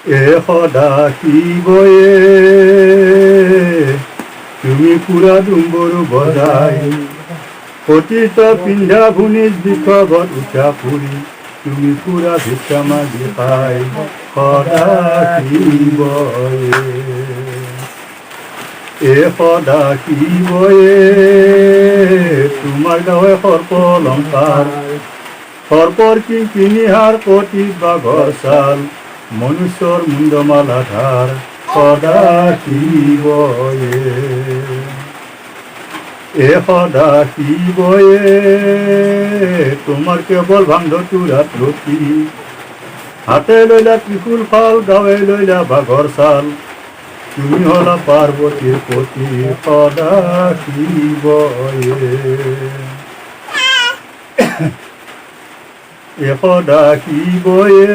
এ সদা শিৱয়ে তুমি পুৰা ডুম্বৰু বজাই পতিত পিন্ধা ভূনিজ বিষবত উঠা ফুৰি তুমি পুৰা ভিক্ষা মাগি খাই সদা শিৱয়ে এ সদা শিৱয়ে তোমাৰ গাৱে সৰ্প অলংকাৰ সৰ্পৰ কিনিহাৰ কটি বাঘৰ ছাল মনুষ্যৰ মুণ্ডমালা ধাৰ সদা শিৱয়ে এ সদা শিৱয়ে তোমাৰ কেৱল ভাংধ তুৰাত ৰতি হাতে লৈলা ত্ৰিশূল ফাল গাৱে লৈলা বাঘৰ ছাল তুমি হলা পাৰ্বতীৰ পতি সদা শিৱয়ে এ সদা শিৱয়ে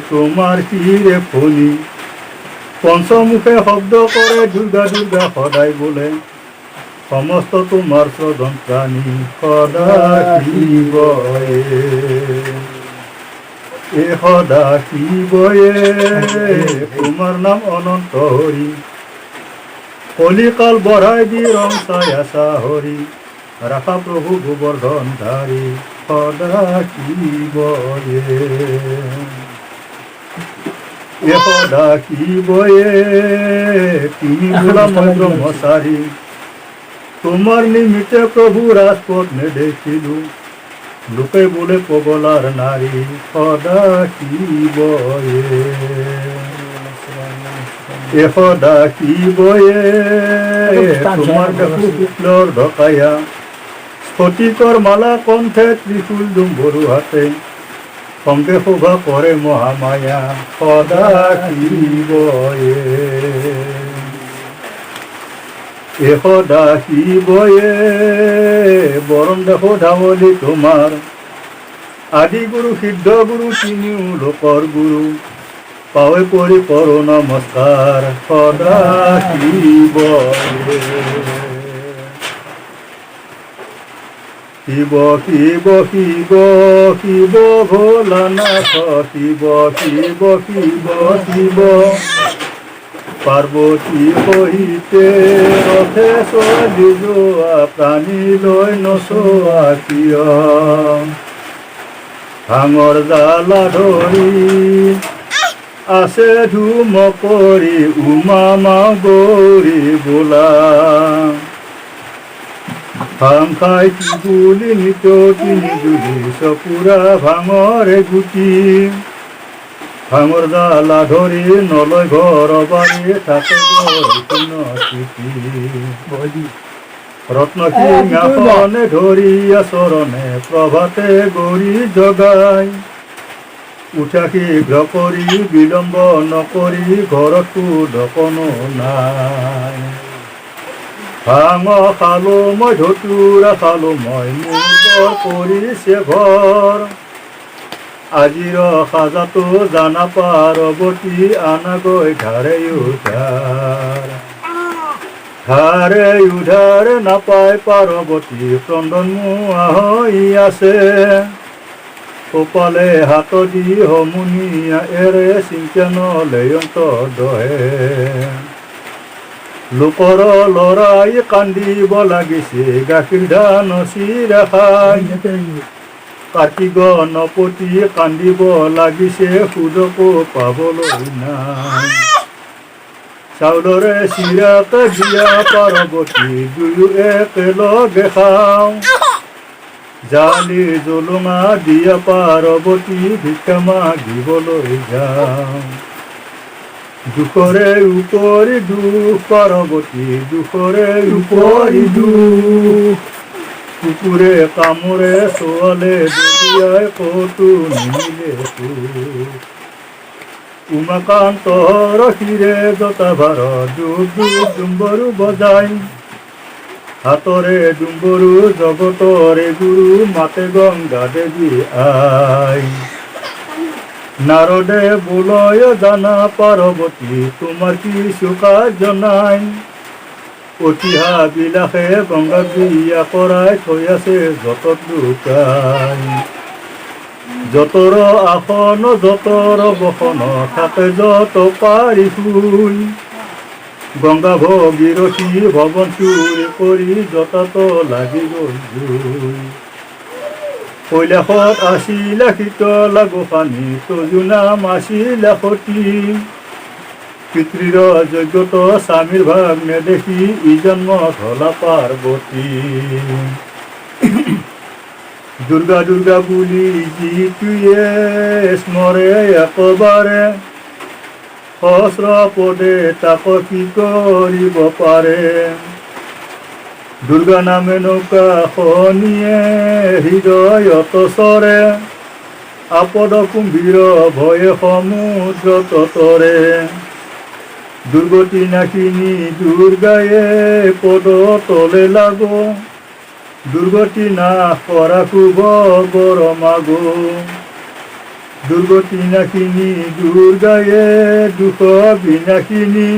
তোমাৰ শিৰে ফণি পঞ্চমুখে শব্দ কৰে দুৰ্গা দুৰ্গা সদায় বোলে সমস্ত তোমাৰ স্ৰজন প্ৰাণী সদা শিৱয়ে এ সদা শিৱয়ে তোমাৰ নাম অনন্ত হৰি কলিকাল বঢ়াই দি ৰং চাই আছা হৰি ৰাখা প্ৰভু গোবৰ্ধন ধাৰী সদা শিৱয়ে এ সদা শিৱয়ে তিনি বোলা মই ব্ৰহ্মচাৰী তোমাৰ নিমিত্তে প্ৰভু ৰাজপথ নেদেখিলো লোকে বোলে পগলাৰ নাৰী সদা শিৱয়ে এ সদা শিৱয়ে তোমাৰ দেখো শুক্লৰ ঢকায়া স্ফটিকৰ মালা কণ্ঠে ত্ৰিশূল ডুম্বৰু হাতে সংগে শোভা কৰে মহামায়া সদা শিৱয়ে এ সদা শিৱয়ে বৰণ দেখো ধাৱলী তোমাৰ আদি গুৰু সিদ্ধ গুৰু তিনিও লোকৰ গুৰু পাৱে পৰি কৰ নমস্কাৰ সদা শিৱয়ে শিৱ শিৱ শিৱ শিৱ ভোলানাথ শিৱ শিৱ শিৱ শিৱ পাৰ্বতী সহিতে ৰথে চলি যোৱা প্ৰাণী লৈ নচোৱা কিয় ভাঙৰ জালা ধৰি আছে ধুম কৰি উমা মা গৌৰী বোলা ভাং খাই কি বুলি নিত তিনি জুলি চকুৰা ভাঙৰে গুটি ভাঙৰ জালা ধৰি নলয় ঘৰ বাৰী থাকে ৰত্ন সিংহাসনে ধৰি আচৰণে প্ৰভাতে গৌৰী জগাই উঠা শীঘ্ৰ কৰি বিলম্ব নকৰি ঘৰতো দকনো নাই ভাঙ খালো মই ধতুৰা খালো মই মোৰ কৰিছে ঘৰ আজিৰ সাজাতো জানা পাৰ্বতী আনাগৈ ধাৰে উধাৰ নাপায় পাৰ্বতী ক্ৰন্দন মোৱা হৈ আছে কপালে হাত দি সমুনিয়া এৰে চিন্তা নলয়ন্ত দহে লোকৰ লৰাই কান্দিব লাগিছে গাখীৰ ধান চিৰা খাই কাৰ্তিক গণপতি কান্দিব লাগিছে সুযোগো পাবলৈ নাই চাউলৰে চিৰাকে দিয়া পাৰ্বতী দুয়ো একেলগে খাওঁ জালি জলঙা দিয়া পাৰ্বতী ভিক্ষা মাগিবলৈ যাওঁ দুখৰে উপৰি দুখ পাৰ্বতী দুখৰে উপৰি দুখ কুকুৰে কামোৰে ছোৱালে দলিয়াই কতো নিমিলে উমাকান্তৰ শিৰে জতা ভাৰ দুখ দুখ ডুম্বৰু বজাই হাতৰে ডুম্বৰু জগতৰে গুৰু মাতে গংগা দেৱী আই নাৰদে বোলয় জানা পাৰ্বতী তোমাৰ কিছু কাৰ্য নাই অতিহা বিলাসে গংগা বিয়া কৰাই থৈ আছে যতত লুকাই যতৰ আসন যতৰ বসন থাকে যত পাৰি শুই গংগা ভগীৰথী ভৱন চুৰ কৰি যতত লাগি গ'ল জুই কৈলাসত আছিলা শীতলা গোসানী তজু নাম আছিলা সতী পিতৃৰ যজ্ঞত স্বামীৰ ভাগ নেদেখি ই জন্মত হলা পাৰ্বতী দুৰ্গা দুৰ্গা বুলি যিটোৱে স্মৰে একবাৰে সহস্ৰ পদে তাক কি কৰিব পাৰে দুৰ্গা নামে নৌকা খনিয়ে হৃদয়ত চৰে আপদ কুম্ভীৰ ভয়ে সমুদ্ৰ ততৰে দুৰ্গতি নাশিনী দুৰ্গায়ে পদ তলে লাগো দুৰ্গতি নাশ কৰা শুভ বৰ মাগো দুৰ্গতি নাশিনী দুৰ্গায়ে দুখ বিনাশিনী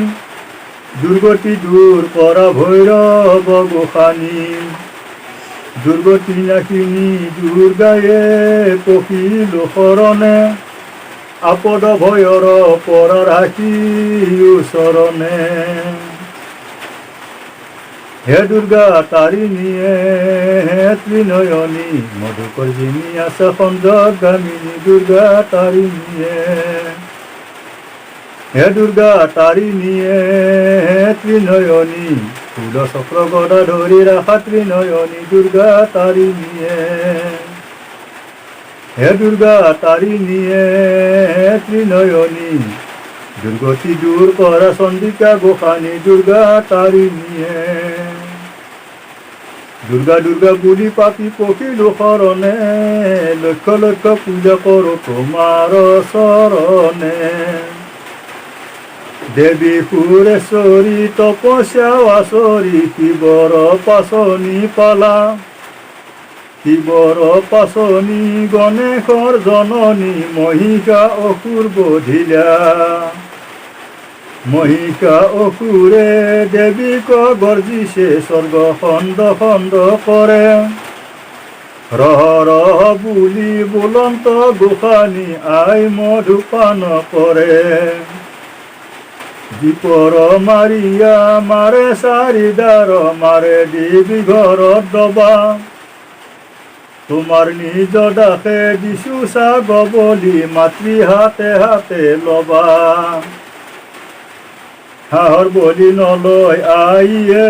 দুৰ্গতি দূৰ কৰা ভৈৰৱ গোসানী দুৰ্গতি নাশিনী দুৰ্গায়ে পখিল শৰণে আপদ ভয়ৰ পৰা ৰাখি ওচৰণে হে দুৰ্গা তাৰিণীয়ে হে ত্ৰিনয়নী মধুকৰ্জিনী আছে সঞ্জগামিনী দুৰ্গা তাৰিণীয়ে হে দুৰ্গা তাৰিণীয়ে হে ত্ৰিনয়নী ফুল চক্ৰ গদা ধৰি ৰাখা ত্ৰিনয়নী দুৰ্গা তাৰিণীয়ে হে দুৰ্গা তাৰিণীয়ে হে ত্ৰিনয়নী দুৰ্গতি দূৰ কৰা চন্দিকা গোসানী দুৰ্গা তাৰিণীয়ে দুৰ্গা দুৰ্গা বুলি পাপি পখিলো শৰণে লক্ষ লক্ষ পূজা কৰো তোমাৰ চৰণে দেৱী সুৰেশ্বৰী তপস্যা আচৰি শিৱৰ পাচনি পালা শিৱৰ পাচনি গণেশৰ জননী মহিষা অসুৰ বধিলা মহিষা অসুৰে দেৱীক গৰ্জিছে স্বৰ্গ খণ্ড খণ্ড কৰে ৰহ ৰহ বুলি বুলন্ত গোসানী আই মধুপান কৰে দীপৰ মাৰিয়া মাৰে চাৰিদাৰ মাৰে দেৱী ঘৰত দবা তোমাৰ নিজ দাসে দিছো চাগ বলি মাতৃ হাতে হাতে লবা হাঁহৰ বলি নলয় আইয়ে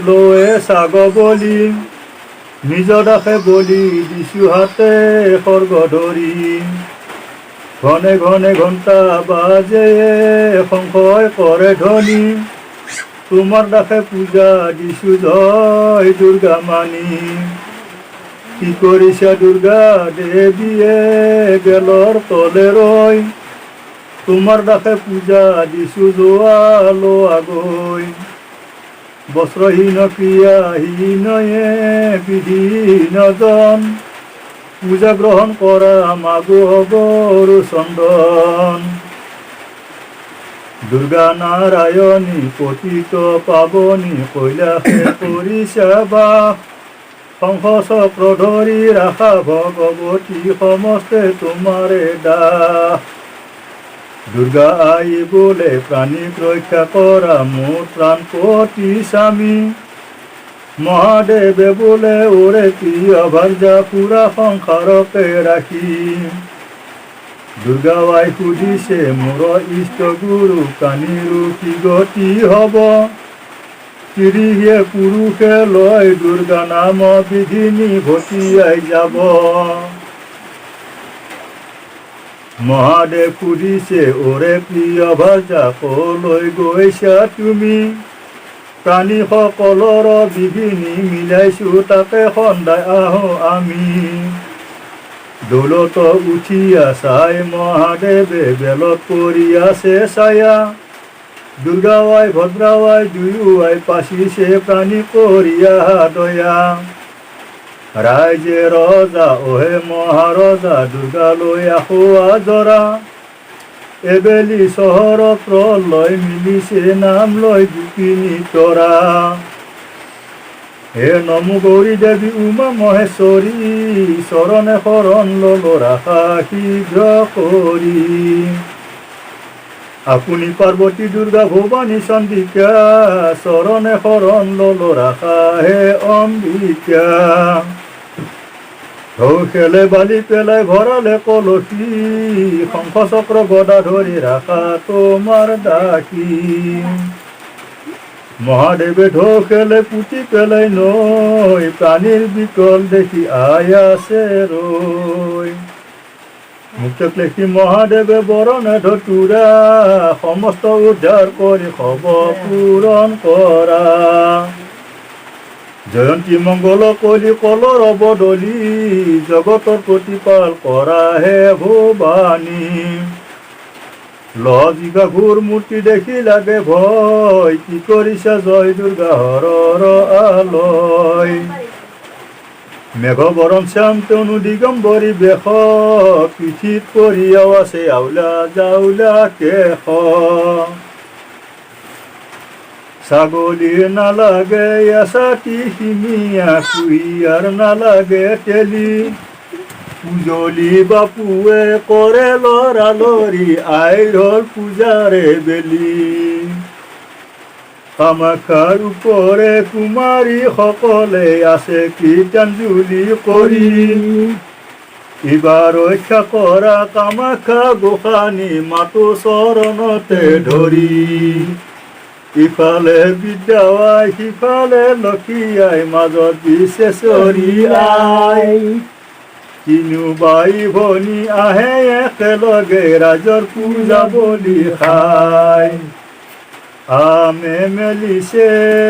লয়ে চাগ বলি নিজ দাসে বলি দিছো হাতে সৰ্গ ধৰি ঘনে ঘনে ঘণ্টা বাজে সংশয় কৰে ধ্বনি তোমাৰ দাসে পূজা দিছো জয় দুৰ্গা মানি কি কৰিছা দুৰ্গা দেৱীয়ে বেলৰ তলে ৰৈ তোমাৰ দাসে পূজা দিছো যোৱা লোৱা গৈ বস্ত্ৰহীন ক্ৰিয়াহীনয়ে বিধীনজন পূজা গ্ৰহণ কৰা মাগো হবৰু চন্দন দুৰ্গা নাৰায়ণী পতিত পাৱনী কৈলাসে কৰিছা বাস শংখ চক্ৰ ধৰি ৰাখা ভগৱতী সমস্তে তোমাৰে দাস দুৰ্গা আই বোলে প্ৰাণীক ৰক্ষা কৰা মোৰ প্ৰাণপতি স্বামী মহাদেৱে বোলে ওৰে প্ৰিয় ভাৰ্যা পুৰা সংসাৰকে ৰাখি দুৰ্গা আই সুধিছে মোৰ ইষ্ট গুৰু কানিৰো কি গতি হব তিৰিহে পুৰুষে লয় দুৰ্গা নাম বিধিনী ভটিয়াই যাব মহাদেৱ সুধিছে ওৰে প্ৰিয় ভাৰ্যা কলৈ গৈছা তুমি প্ৰাণী সকলৰ বিঘিনি মিলাইছো তাকে সন্দাই আহো আমি দৌলত উঠিয়া চাই মহাদেৱে বেলত পৰি আছে ছায়া দুৰ্গা আই ভদ্ৰা আই দুয়ো আই পাচিছে প্ৰাণী কৰিয়া দয়া ৰাইজে ৰজা অহে মহাৰজা দুৰ্গালৈ আখোৱা জৰা এবেলি চহৰত প্ৰলয় মিলিছে নাম লৈ গোপিনী তৰা হে নমো গৌরী দেবী উমা মহেশ্বরী চরণে শরণ ললো রাখা শীঘ্র করি আপুনি পার্বতী দুর্গা ভবানী চন্দিকা চরণে শরণ ললো রাখা হে অম্বিকা ঢৌ খেলে বালি পেলাই ভরালে কলসী শঙ্খ চক্র গদা ধৰি রাখা তোমার ডাকি মহাদেবে ঢৌ খেলে পুতি পেলাই নৈ প্রাণীর বিকল দেখি আয়াসে রই মুক্ত লেখি মহাদেবে বরণে ধতুরা সমস্ত উদ্ধার কৰি খব পূৰণ কৰা জয়ন্তী মঙ্গল কলি কলৰ বদলি জগতৰ প্ৰতিপাল কৰা হে ভবানী লজিকা ঘূৰ মূৰ্তি দেখি লাগে ভয় কি কৰিছা জয় দুৰ্গা হৰৰ আলয় মেঘ বৰণ শ্যাম তনু দিগম্বৰী বেশ পিঠিত পৰিয়াও আছে আউলা জাউলা কেশ ছাগলী নালাগে এচাটি শিমিয়া কুঁহিয়াৰ নালাগে তেলি পুজলি বাপুৱে কৰে লৰালৰি আইৰল পূজাৰে বেলি কামাখ্যাৰ ওপৰে কুমাৰী সকলে আছে কীৰ্তনজুলি কৰি এইবাৰ ৰক্ষা কৰা কামাখ্যা গোসানী মাতো চৰণতে ধৰি ইফালে বিদ্যাৱাই সিফালে লক্ষী আই মাজত বিশেষৰী আই তিনিও বাই ভনী আহে একেলগে ৰাজৰ পূজা বলি খাই আমে মেলিছে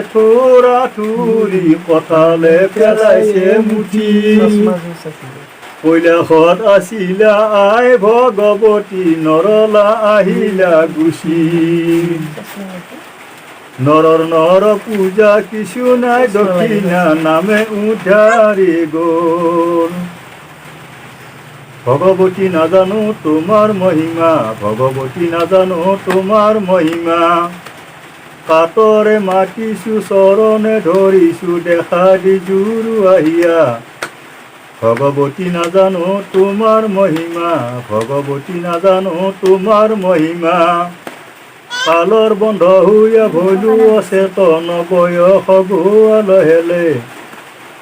থোৰা থুৰি কঁঠালে পেলাইছে মুঠি কৈলাসত আছিলা আই ভগৱতী নৰলা আহিলা গুচি নৰৰ নৰ পূজা কিছু নাই দক্ষিণা নামে উদ্ধাৰি গ'ল ভগৱতী নাজানো তোমাৰ মহিমা ভগৱতী নাজানো তোমাৰ মহিমা কাতৰে মাতিছো চৰণে ধৰিছো দেখা দি জুৰু আহিয়া ভগৱতী নাজানো তোমাৰ মহিমা ভগৱতী নাজানো তোমাৰ মহিমা কালৰ বন্ধ হৈয়া ভৈলো অচেতন বয়স গোৱা লহেলে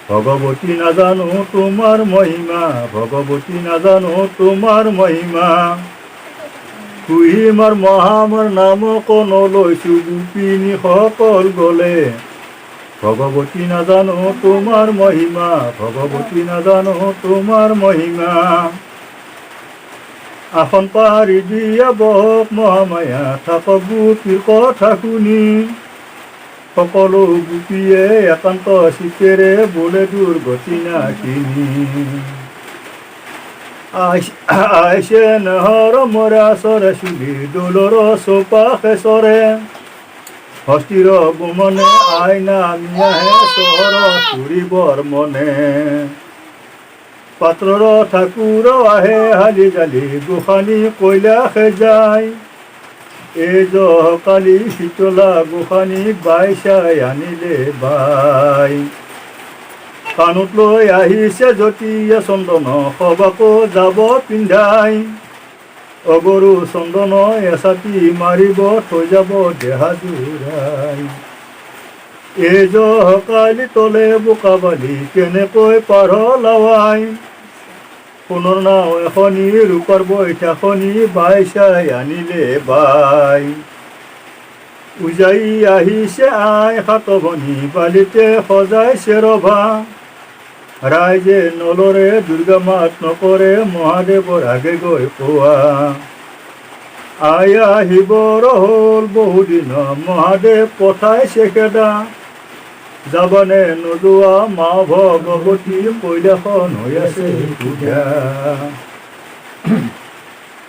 ভগৱতী নাজানো তোমাৰ মহিমা ভগৱতী নাজানো তোমাৰ মহিমা কুহিমাৰ মহামাৰ নাম কোনো লৈছো গোপিনী সকল গলে ভগৱতী নাজানো তোমাৰ মহিমা ভগৱতী নাজানো তোমাৰ মহিমা আসন পাৰি দিয়া বহক মহামায়া থাকক গোপীৰ কথা শুনি সকলো গোপীয়ে একান্ত চিতেৰে বোলে দুৰ্গতি নাকিনি আইছে নহৰ মৰা চৰে চুলি দোলৰ চৌপাশে চৰে হস্তিৰ গুমনে আইনা মিয়াহে চহৰ ফুৰিবৰ মনে পাত্ৰৰ ঠাকুৰ আহে হালি জালি গোসানী কৈলাসে যায় এই জহকালি শীতলা গোসানীক বাই চাই আনিলে বাই কাণত লৈ আহিছে জ্যোতিয়ে চন্দন সবাকো যাব পিন্ধাই অগৰু চন্দন এচাটি মাৰিব থৈ যাব দেহা জোৰাই এই জহকালি তলে বোকা বালি কেনেকৈ পাৰ লাৱাই সোণৰ নাও এখনি ৰূপৰ বৈঠাখনি বাই চাই আনিলে বাই উজাই আহিছে আই সাত ভনী বালিতে সজাইছে ৰভা ৰাইজে নলৰে দুৰ্গা মাত নকৰে মহাদেৱৰ আগে গৈ পোৱা আই আহিবৰ হ'ল বহুদিন মহাদেৱ পঠাইছে খেদা যাবনে নোযোৱা মা ভগৱতী কৈলাসন হৈ আছে পূজা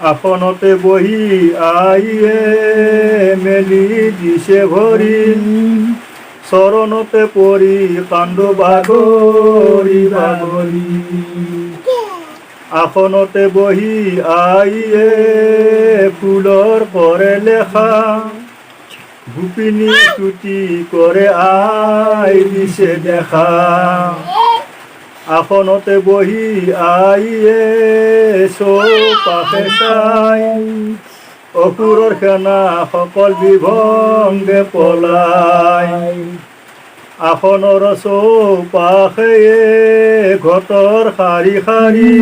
আসনতে বহি আইয়ে মেলি দিছে ভৰি চৰণতে পৰি কান্দো বাগৰি বাগৰি আসনতে বহি আইয়ে ফুলৰ কৰে লেখা গোপিনী স্তুতি কৰে আই দিছে দেখা, আসনতে বহি আইয়ে চৌপাশে চাই, অসুৰৰ সেনা সকল বিভংগে পলাই, আসনৰ চৌপাশে ঘটৰ শাৰী শাৰী,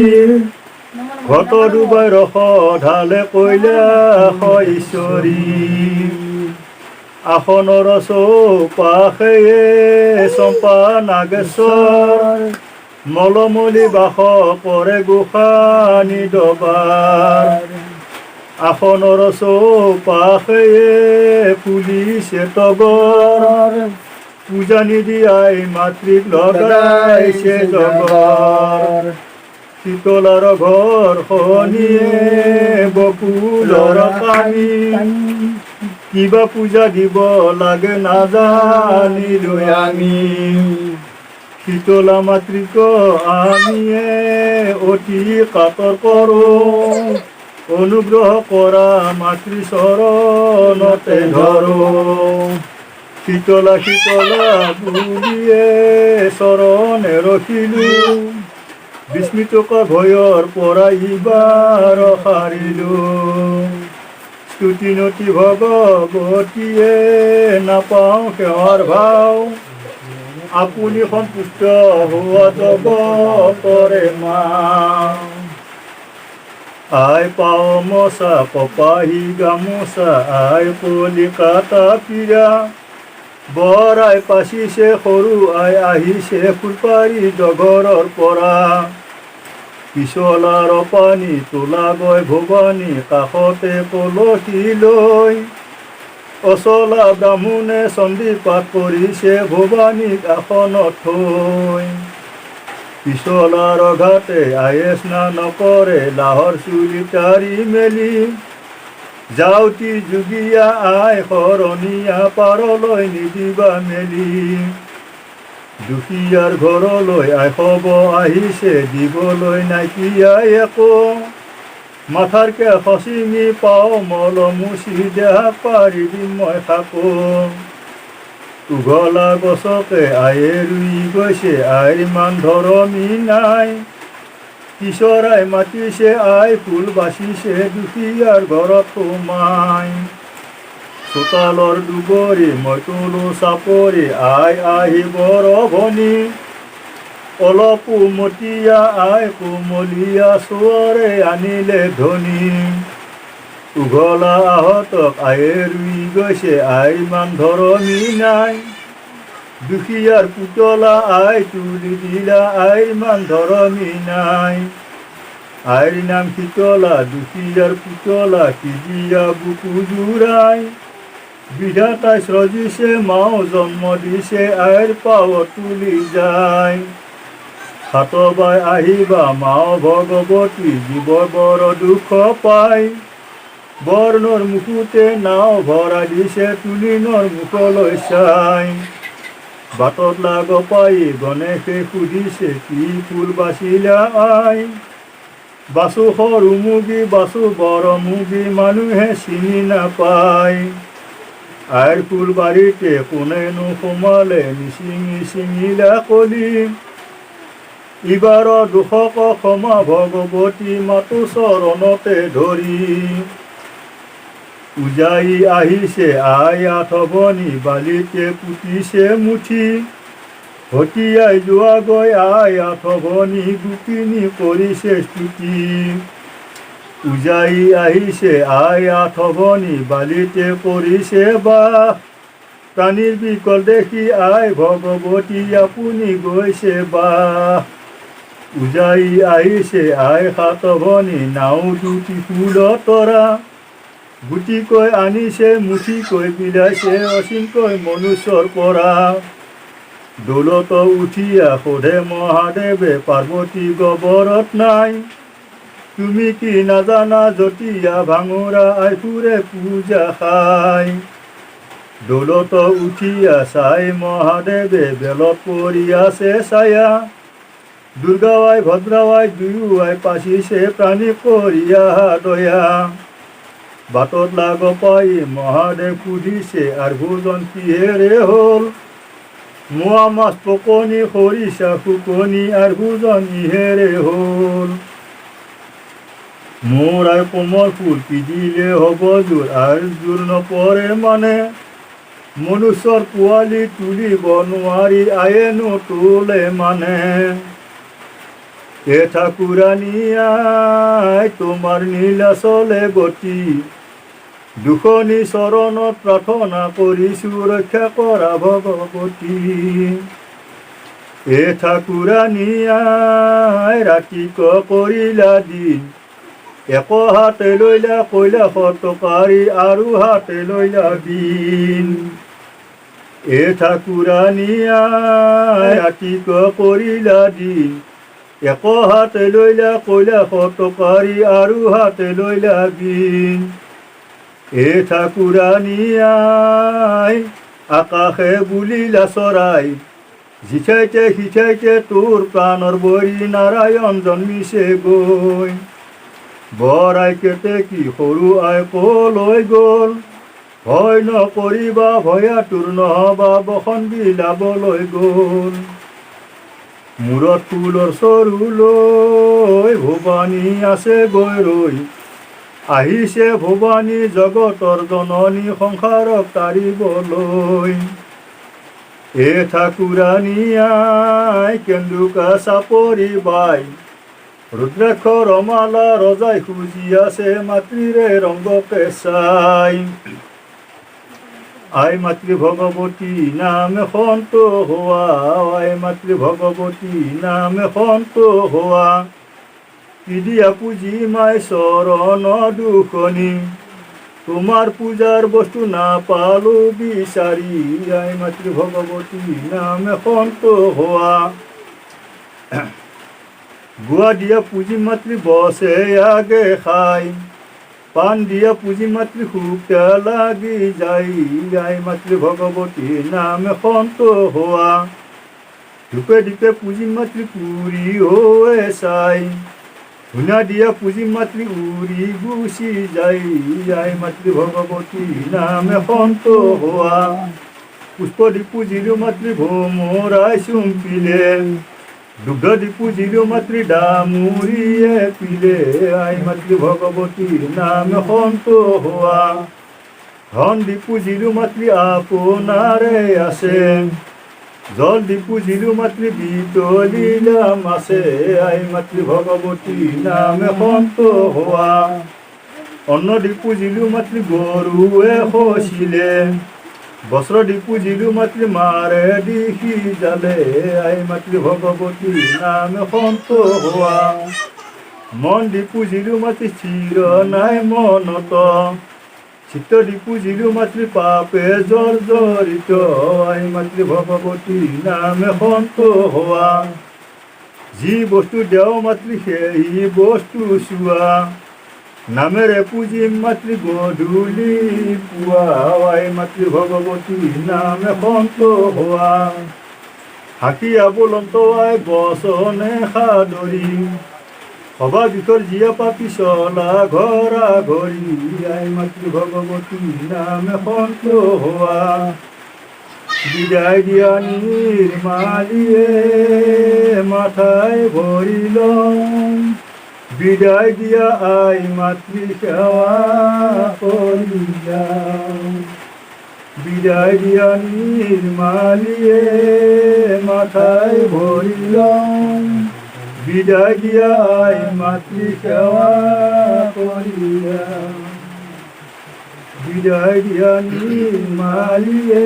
ঘট ডুবাই ৰস ঢালে কৈলাশ ঈশ্বৰী, আসনৰ চৌপাশে চম্পা নাগেশ্বৰ, মলমলি বাস কৰে গোসানী দবাৰ, আসনৰ চৌপাশে ফুলিছে তগৰ, পূজা নিদিয়াই মাতৃক লগাইছে জগৰ, শীতলাৰ ঘৰ শনিয়ে বকুলৰ পানী, কিবা পূজা দিব লাগে নাজানিলৈ আমি, শীতলা মাতৃক আমিয়ে অতি কাতৰ কৰোঁ, অনুগ্ৰহ কৰা মাতৃ চৰণতে ধৰোঁ, শীতলা শীতলা বুলিয়ে চৰণে ৰখিলোঁ, বিস্মিতক ভয়ৰ পৰা ইবাৰ সাৰিলোঁ, স্তুতি নতি ভগৱতীয়ে নাপাওঁ সেৱাৰ ভাও, আপুনি সন্তুষ্ট হোৱা জগতৰে মা, আই পাও মচা কপাহী গামোচা, আই কলিকাতা পীৰা, বৰ আই পাচিছে সৰু আই আহিছে ফুলপাৰী জগৰৰ পৰা, পিছলাৰ পানী তোলা গৈ ভৱানী কাষতে কলসী লৈ, অচলা ব্ৰাহ্মণে চন্দী পাঠ কৰিছে ভৱানীক আসনত থৈ, পিছলাৰ ঘাটে আয়ে স্নান কৰে লাহৰ চুলি তাৰি মেলি, যাওঁতি যোগীয়া আই শৰণীয়া পাৰলৈ নিদিবা মেলি, দুখীয়াৰ ঘৰলৈ আই খব আহিছে দিবলৈ নাইকিয়াই একো, মাথাৰকে খচিঙি পাওঁ মল মুচি দেহা পাৰি দিম মই খাকো, উঘলা গছকে আয়ে ৰুই গৈছে আইৰ মান ধৰমী নাই, কিশোৰাই মাতিছে আই ফুল বাচিছে দুখীয়াৰ ঘৰত সোমাই, চোতালৰ দুবৰি মই তোলো চাপৰি আই আহিব ৰভনী, অলপো মতীয়া আই কোমলীয়া চোৱাৰে আনিলে ধনী, উঘলা আহতক আয়ে ৰুই গৈছে আইৰ মান ধৰমী নাই, দুখীয়াৰ পুতলা আই তুলি দিলা আইৰ মান ধৰমী নাই, আইৰ নাম শীতলা দুখীয়াৰ পুতলা কিজিয়া বুকু জোৰাই, বিধাতাই সৃজিছে মাও জন্ম দিছে আইৰ পাৱত তুলি যায়, হাত বাই আহিবা মাও ভগৱতী জীৱ বৰ দুখ পাই, বৰ্ণৰ মুখতে নাও ভৰাই দিছে তুলিনৰ মুখলৈ চাই, বাটত লাগ পাই গণেশে সুধিছে কি ফুল বাচিলা আই, বাচো সৰু মুগী বাচো বৰ মুগী মানুহে চিনি নাপায়, আইৰ ফুল বাৰীতে কোনেনো সোমালে নিচিঙি চিঙিলা কলি, ইবাৰ দুখক ক্ষমা ভগৱতী মাতো চৰণতে ধৰি, উজাই আহিছে আই আঠভনী বালিতে পুতিছে মুঠি, হতিয়াই যোৱা গৈ আই আঠভনী গোপিনী কৰিছে স্তুতি, উজাই আহিছে আই আঠভনী বালিতে কৰিছে বাস, প্ৰাণীৰ বিকল দেখি আই ভগৱতী আপুনি গৈছে বাস, উজাই আহিছে আই সাতভনী নাও দুটি ফুলৰ তৰা, গুটিকৈ আনিছে মুঠিকৈ বিলাইছে অচিনকৈ মনুষ্যৰ পৰা, দৌলত উঠিয়া সোধে মহাদেৱে পাৰ্বতী গবৰত নাই, তুমি কি নাজানা জতিয়া ভাঙৰা আই ফুৰে পূজা খাই, দৌলত উঠিয়া চাই মহাদেৱে বেলত পৰি আছে ছায়া, দুৰ্গাৱাই ভদ্ৰাৱাই দুয়োৱাই পাচিছে প্ৰাণী কৰিয়া দয়া, বাটত লাগ পাই মহাদেৱ সুধিছে আৰু ভোজন কিহেৰে হ'ল মোৱা মাছ পকনি খৰিচা শুকনি আৰু ভোজন ইহেৰে হ'ল মোৰ আই কোমল ফুল পিদিলে হ'ব জোৰ আৰু জোৰ নপৰে মানে মনুষ্যৰ পোৱালি তুলিব নোৱাৰি আয়ে নোতোলে মানে ঠাকুৰানী আই তোমাৰ নীলাচলে গতি দুখনি চৰণত প্ৰাৰ্থনা কৰিছোঁ ৰক্ষা কৰা ভগৱতী ঠাকুৰানী আই ৰাতিক কৰিলা দিন এক হাতে লৈলা কৈলাশৰ টকাৰী আৰু হাতে লৈলা বিন ঠাকুৰানী আই ৰাতিক কৰিলা দিন এক হাতে লৈলা কৈলাশৰ টকাৰী আৰু হাতে লৈলা বিন ঠাকুৰানী আই আকাশে বুলিলা চৰাই জিঠাইতে সিঠাইতে তোৰ প্ৰাণৰ বৰি নাৰায়ণ জন্মিছে গৈ বৰ আই কেতে কি সৰু আই কলৈ গ'ল ভয় নকৰিবা ভয়া তোৰ নহবা বসন বিলাবলৈ গ'ল মূৰত ফুলৰ চৰু লৈ ভৱানী আছে গৈ ৰৈ আহিছে ভৱানী জগতৰ জননী সংসাৰক তাৰিবলৈ ঠাকুৰানী আই কেন্দুকা চাপৰি বাই ৰুদ্ৰাক্ষ ৰমালা ৰজাই খুজি আছে মাতৃৰে ৰংগকে চাই আই মাতৃ ভগৱতী নাম সন্ত হোৱা আই মাতৃ ভগৱতী নাম সন্ত হোৱা পিদিয়া পুজি মাই চৰণ দুখনি তোমাৰ পূজাৰ বস্তু নাপালো বিচাৰি আই মাতৃ ভগৱতী নাম সন্ত হোৱা গুৱা দিয়া পুঁজি মাতৃ বছে আগে খাই পাণ দিয়া পুঁজি মাতৃ শুকা লাগি যাই আই মাতৃ ভগৱতী নাম সন্ত হোৱা ধূপে ধূপে পুঁজি মাতৃ পুৰি হৈ চাই ধূনা দিয়া পুঁজি মাতৃ উৰি গুচি যাই আই মাতৃ ভগৱতী নাম সন্ত হোৱা পুষ্প দি পুজিলো মাতৃ ভোমৰাই চুম্পিলে দুগ্ধ দি পুজিলো মাতৃ ডামুৰিয়ে পিলে আই মাতৃ ভগৱতী নাম সন্ত হোৱা ধন দি পুজিলো মাতৃ আপোনাৰে আছে জল দি পুজিলো মাতৃ বিতলিলা মাছে আই মাতৃ ভগৱতী নাম সন্ত হোৱা অন্ন দি পুজিলো মাতৃ গৰুৱে খচিলে বস্ত্ৰ দি পুজিলো মাতৃ মাৰে দি সিজালে আই মাতৃ ভগৱতী নাম সন্ত হোৱা মন দি পুজিলো মাতৃ চিৰ নাই মনত চিত্ত দি পুজিলো মাতৃ পাপে জৰ্জৰিত আই মাতৃ ভগৱতী নাম সন্ত হোৱা যি বস্তু দেও মাতৃ সেই বস্তু চোৱা নামেৰে পুজিম মাতৃ গধূলি পুৱা আই মাতৃ ভগৱতী নাম সন্ত হোৱা হাকিয়া বুলন্ত আই বচনে সাদৰি সভা বিষৰ জীয়া পাপি চলা ঘৰা ঘৰি আই মাতৃ ভগৱতী নাম সন্ত হোৱা বিদায় দিয়া নিৰ্মালীয়ে মাথাই ভৰি লওঁ বিদায় দিয়া আই মাতৃ সেৱা কৰি যাওঁ বিদায় দিয়া নিৰ্মালীয়ে মাথাই ভৰি লওঁ বিদায় দিয়া আই মাতৃ সেৱা কৰি যাওঁ বিদায় দিয়া নিৰ্মালীয়ে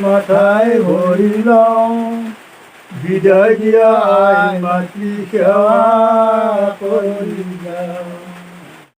মাথাই ভৰি লওঁ বিদায় দিয়া আই মাতৃ সেৱা কৰি যাওঁ